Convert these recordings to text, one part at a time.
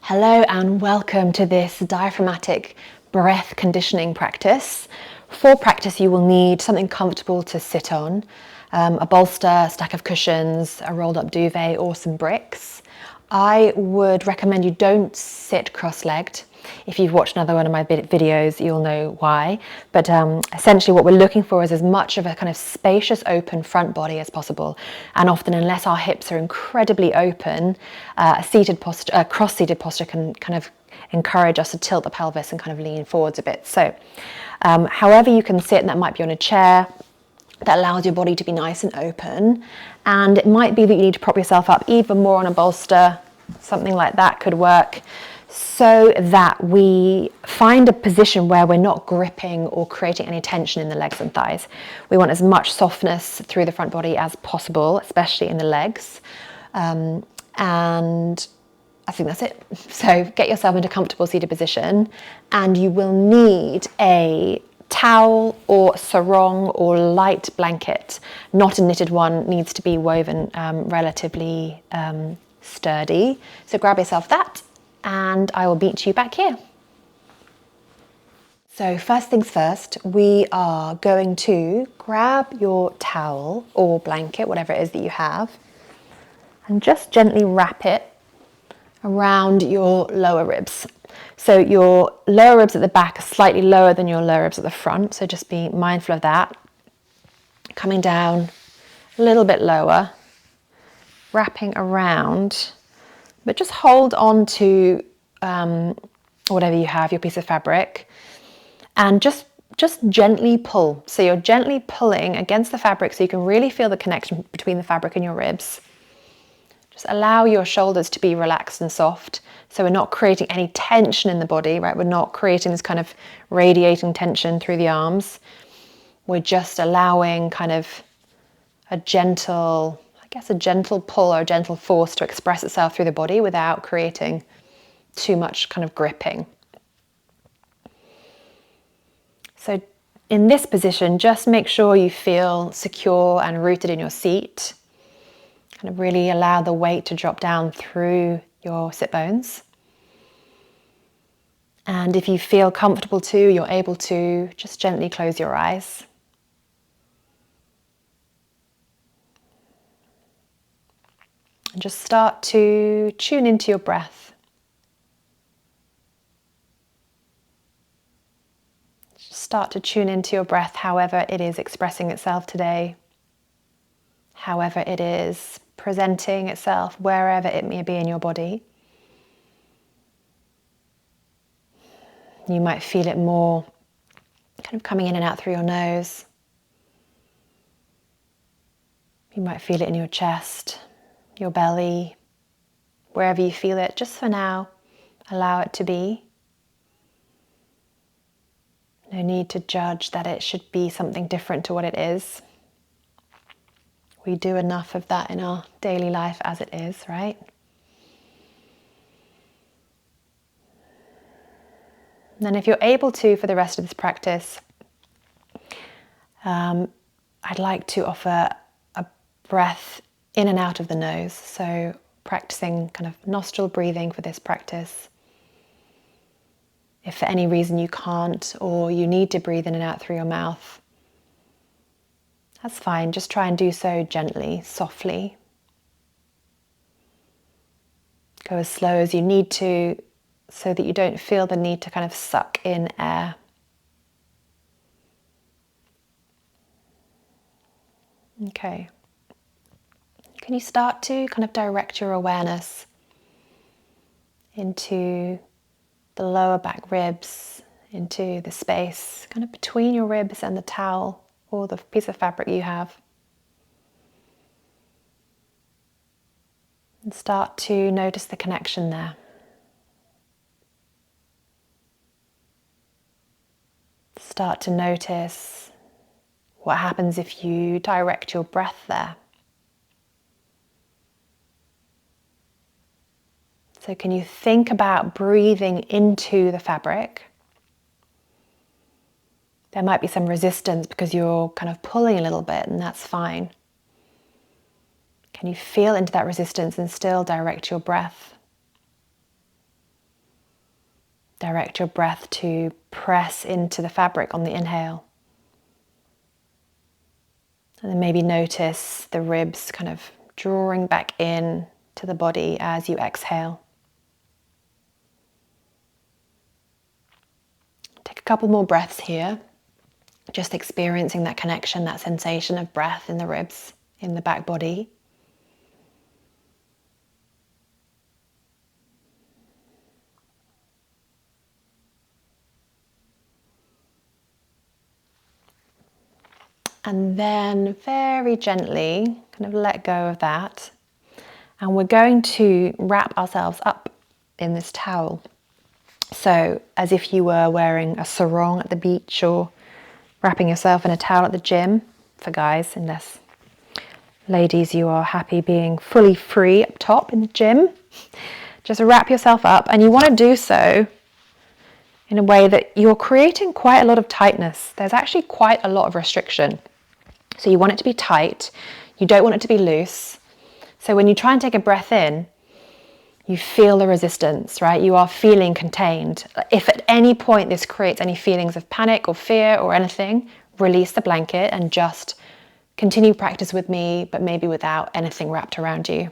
Hello and welcome to this diaphragmatic breath conditioning practice. For practice you will need something comfortable to sit on, a bolster, a stack of cushions, a rolled up duvet or some bricks. I would recommend you don't sit cross-legged. If you've watched another one of my videos, you'll know why. But essentially what we're looking for is as much of a kind of spacious, open front body as possible. And often, unless our hips are incredibly open, a cross-seated posture can kind of encourage us to tilt the pelvis and kind of lean forwards a bit. So however you can sit, and that might be on a chair, that allows your body to be nice and open. And it might be that you need to prop yourself up even more on a bolster. Something like that could work, so that we find a position where we're not gripping or creating any tension in the legs and thighs. We want as much softness through the front body as possible, especially in the legs. And I think that's it. So get yourself into a comfortable seated position, and you will need a towel or sarong or light blanket. Not a knitted one, needs to be woven relatively sturdy. So grab yourself that, and I will meet you back here. So first things first, we are going to grab your towel or blanket, whatever it is that you have, and just gently wrap it around your lower ribs. So your lower ribs at the back are slightly lower than your lower ribs at the front, so just be mindful of that. Coming down a little bit lower, wrapping around, but just hold on to whatever you have, your piece of fabric, and just gently pull. So you're gently pulling against the fabric so you can really feel the connection between the fabric and your ribs. Just allow your shoulders to be relaxed and soft, so we're not creating any tension in the body, right? We're not creating this kind of radiating tension through the arms. We're just allowing kind of a gentle pull or a gentle force to express itself through the body without creating too much kind of gripping. So in this position, just make sure you feel secure and rooted in your seat. Kind of really allow the weight to drop down through your sit bones. And if you feel comfortable too, you're able to just gently close your eyes. And just start to tune into your breath. Just start to tune into your breath, however it is expressing itself today, however it is presenting itself, wherever it may be in your body. You might feel it more kind of coming in and out through your nose. You might feel it in your chest, your belly, wherever you feel it. Just for now, allow it to be. No need to judge that it should be something different to what it is. We do enough of that in our daily life as it is, right? And then if you're able to, for the rest of this practice, I'd like to offer a breath in and out of the nose. So practicing kind of nostril breathing for this practice. If for any reason you can't, or you need to breathe in and out through your mouth, that's fine. Just try and do so gently, softly. Go as slow as you need to, so that you don't feel the need to kind of suck in air. Okay. Can you start to kind of direct your awareness into the lower back ribs, into the space kind of between your ribs and the towel or the piece of fabric you have? And start to notice the connection there. Start to notice what happens if you direct your breath there. So can you think about breathing into the fabric? There might be some resistance because you're kind of pulling a little bit, and that's fine. Can you feel into that resistance and still direct your breath? Direct your breath to press into the fabric on the inhale. And then maybe notice the ribs kind of drawing back in to the body as you exhale. Take a couple more breaths here, just experiencing that connection, that sensation of breath in the ribs, in the back body. And then very gently kind of let go of that. And we're going to wrap ourselves up in this towel. So as if you were wearing a sarong at the beach, or wrapping yourself in a towel at the gym, for guys, unless ladies you are happy being fully free up top in the gym. Just wrap yourself up, and you want to do so in a way that you're creating quite a lot of tightness. There's actually quite a lot of restriction. So you want it to be tight, you don't want it to be loose. So when you try and take a breath in, you feel the resistance, right? You are feeling contained. If at any point this creates any feelings of panic or fear or anything, release the blanket and just continue practice with me, but maybe without anything wrapped around you.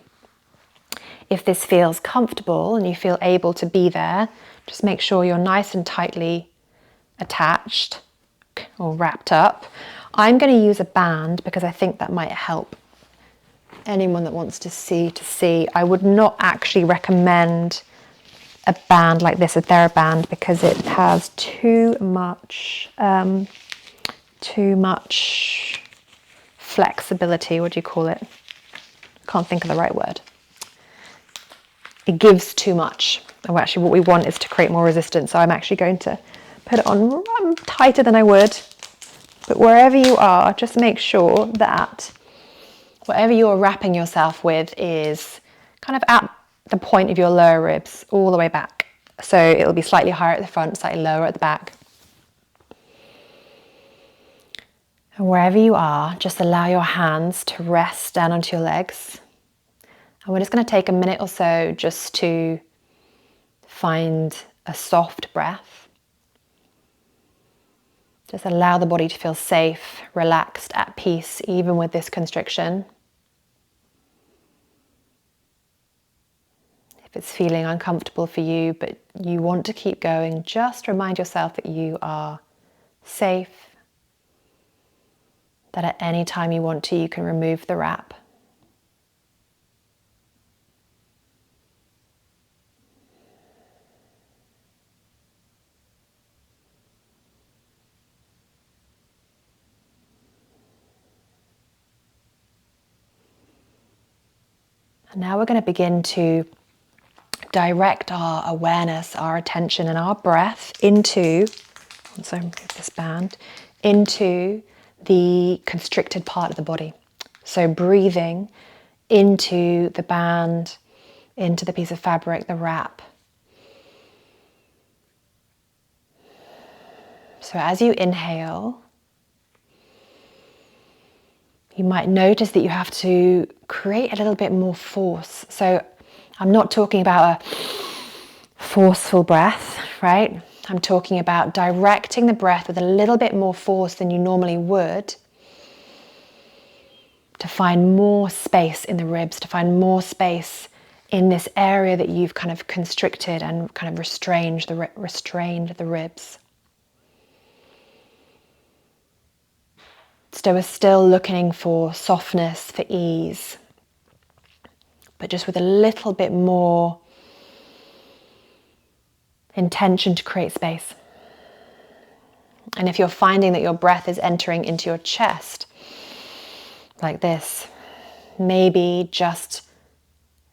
If this feels comfortable and you feel able to be there, just make sure you're nice and tightly attached or wrapped up. I'm going to use a band because I think that might help anyone that wants to see. I would not actually recommend a band like this, a TheraBand, because it has too much flexibility. What do you call it? Can't think of the right word. It gives too much. Oh, actually what we want is to create more resistance. So I'm actually going to put it on tighter than I would. But wherever you are, just make sure that whatever you're wrapping yourself with is kind of at the point of your lower ribs, all the way back. So it'll be slightly higher at the front, slightly lower at the back. And wherever you are, just allow your hands to rest down onto your legs. And we're just going to take a minute or so just to find a soft breath. Just allow the body to feel safe, relaxed, at peace, even with this constriction. If it's feeling uncomfortable for you, but you want to keep going, just remind yourself that you are safe, that at any time you want to, you can remove the wrap. And now we're going to begin to direct our awareness, our attention and our breath into, so move this band, into the constricted part of the body. So breathing into the band, into the piece of fabric, the wrap. So as you inhale, you might notice that you have to create a little bit more force. So I'm not talking about a forceful breath, right? I'm talking about directing the breath with a little bit more force than you normally would to find more space in the ribs, to find more space in this area that you've kind of constricted and kind of restrained the ribs. So we're still looking for softness, for ease, but just with a little bit more intention to create space. And if you're finding that your breath is entering into your chest, like this, maybe just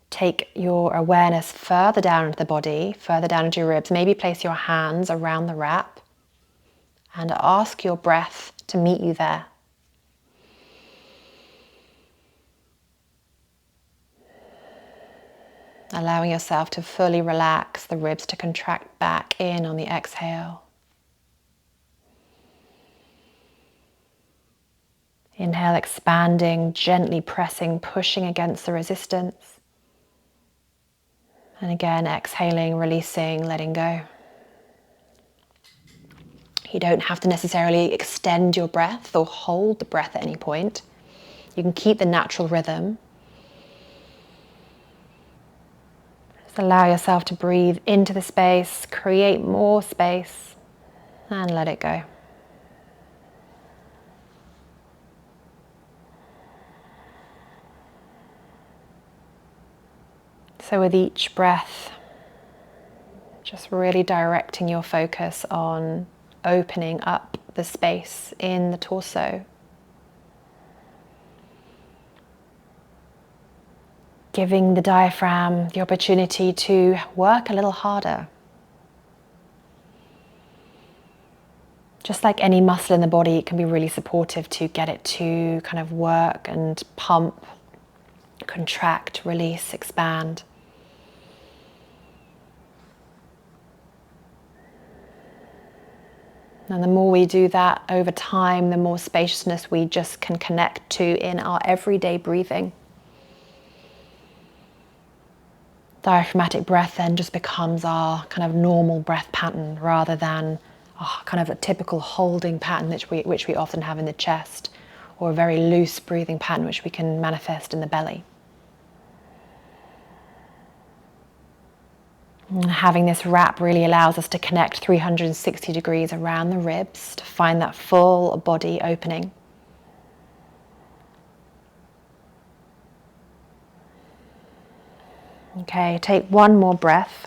take your awareness further down into the body, further down into your ribs. Maybe place your hands around the wrap and ask your breath to meet you there. Allowing yourself to fully relax, the ribs to contract back in on the exhale. Inhale, expanding, gently pressing, pushing against the resistance. And again, exhaling, releasing, letting go. You don't have to necessarily extend your breath or hold the breath at any point. You can keep the natural rhythm. Just allow yourself to breathe into the space, create more space, and let it go. So with each breath, just really directing your focus on opening up the space in the torso. Giving the diaphragm the opportunity to work a little harder. Just like any muscle in the body, it can be really supportive to get it to kind of work and pump, contract, release, expand. And the more we do that over time, the more spaciousness we just can connect to in our everyday breathing. Diaphragmatic breath then just becomes our kind of normal breath pattern rather than kind of a typical holding pattern which we often have in the chest, or a very loose breathing pattern which we can manifest in the belly. And having this wrap really allows us to connect 360 degrees around the ribs to find that full body opening. Okay, take one more breath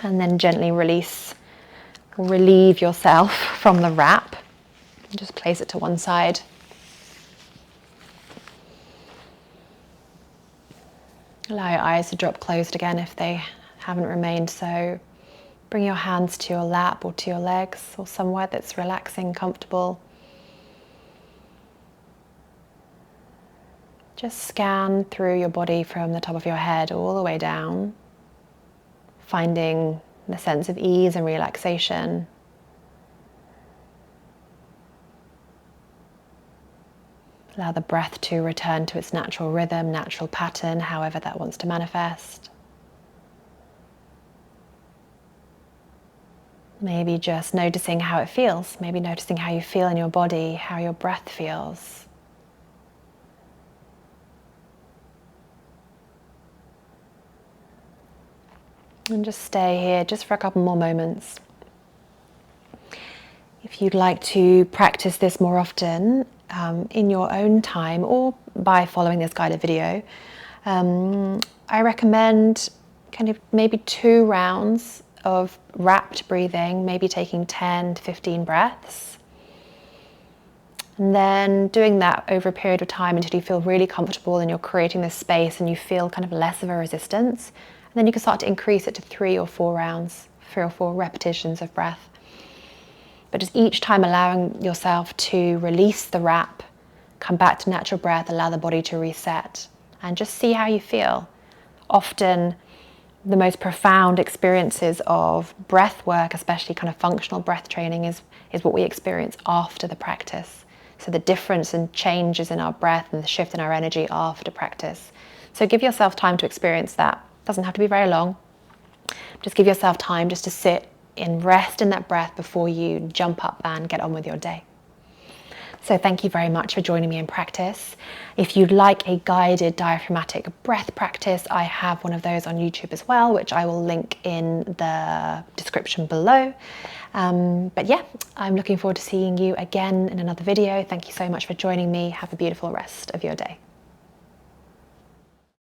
and then gently relieve yourself from the wrap. Just place it to one side. Allow your eyes to drop closed again if they haven't remained so. Bring your hands to your lap or to your legs or somewhere that's relaxing, comfortable. Just scan through your body from the top of your head all the way down, finding the sense of ease and relaxation. Allow the breath to return to its natural rhythm, natural pattern, however that wants to manifest. Maybe just noticing how it feels, maybe noticing how you feel in your body, how your breath feels. And just stay here just for a couple more moments. If you'd like to practice this more often in your own time or by following this guided video, I recommend kind of maybe 2 rounds of wrapped breathing, maybe taking 10 to 15 breaths. And then doing that over a period of time until you feel really comfortable and you're creating this space and you feel kind of less of a resistance. And then you can start to increase it to 3 or 4 rounds, 3 or 4 repetitions of breath. But just each time allowing yourself to release the wrap, come back to natural breath, allow the body to reset, and just see how you feel. Often the most profound experiences of breath work, especially kind of functional breath training, is what we experience after the practice. So the difference and changes in our breath and the shift in our energy after practice. So give yourself time to experience that. Doesn't have to be very long. Just give yourself time just to sit in rest in that breath before you jump up and get on with your day. So thank you very much for joining me in practice. If you'd like a guided diaphragmatic breath practice, I have one of those on YouTube as well, which I will link in the description below. But yeah, I'm looking forward to seeing you again in another video. Thank you so much for joining me. Have a beautiful rest of your day.